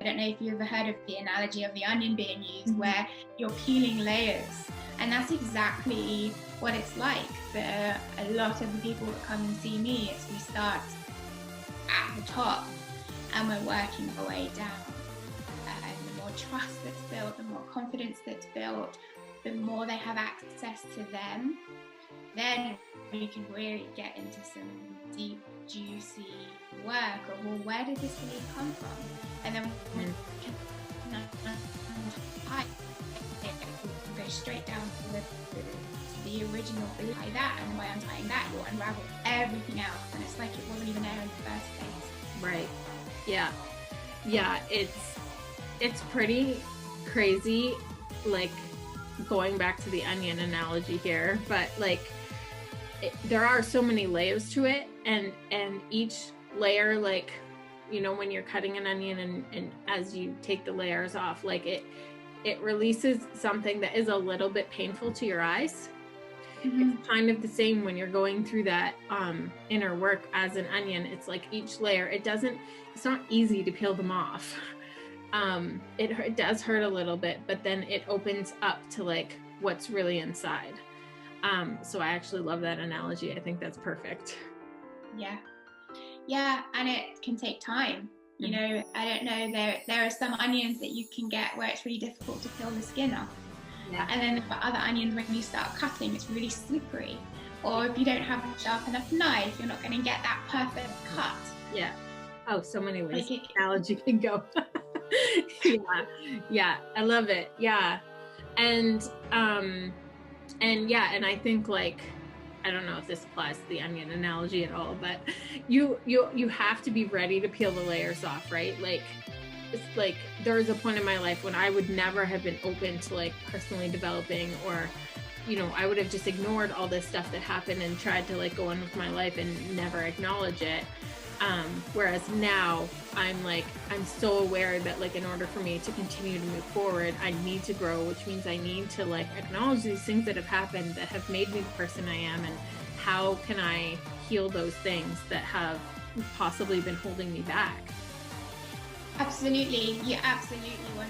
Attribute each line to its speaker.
Speaker 1: don't know if you've ever heard of the analogy of the onion being used, where you're peeling layers. And that's exactly what it's like for a lot of the people that come and see me. Is we start at the top and we're working our way down. And the more trust that's built, the more confidence that's built, the more they have access to them, then you can really get into some deep, juicy work of, well, where did this belief come from? And then we can go straight down to the original belief like that, and by untying that, you'll unravel everything else, and it's like it wasn't even there in the first place.
Speaker 2: Right. Yeah. Yeah, it's pretty crazy, like, going back to the onion analogy here, but like there are so many layers to it, and each layer, like, you know, when you're cutting an onion and as you take the layers off, like it releases something that is a little bit painful to your eyes. It's kind of the same when you're going through that inner work as an onion. It's like each layer, it's not easy to peel them off. It does hurt a little bit, but then it opens up to like what's really inside. So I actually love that analogy. I think that's perfect.
Speaker 1: Yeah, and it can take time. You know, I don't know, there are some onions that you can get where it's really difficult to peel the skin off. Yeah. And then for other onions, when you start cutting, it's really slippery. Or if you don't have a sharp enough knife, you're not going to get that perfect cut.
Speaker 2: Yeah. Oh, so many ways like analogy can go. Yeah, I love it. Yeah. And I think, like, I don't know if this applies to the onion analogy at all, but you have to be ready to peel the layers off, right? Like, it's like there was a point in my life when I would never have been open to like personally developing, or, you know, I would have just ignored all this stuff that happened and tried to like go on with my life and never acknowledge it. Whereas now I'm so aware that, like, in order for me to continue to move forward, I need to grow, which means I need to like acknowledge these things that have happened that have made me the person I am, and how can I heal those things that have possibly been holding me back.
Speaker 1: Absolutely. You're absolutely 100%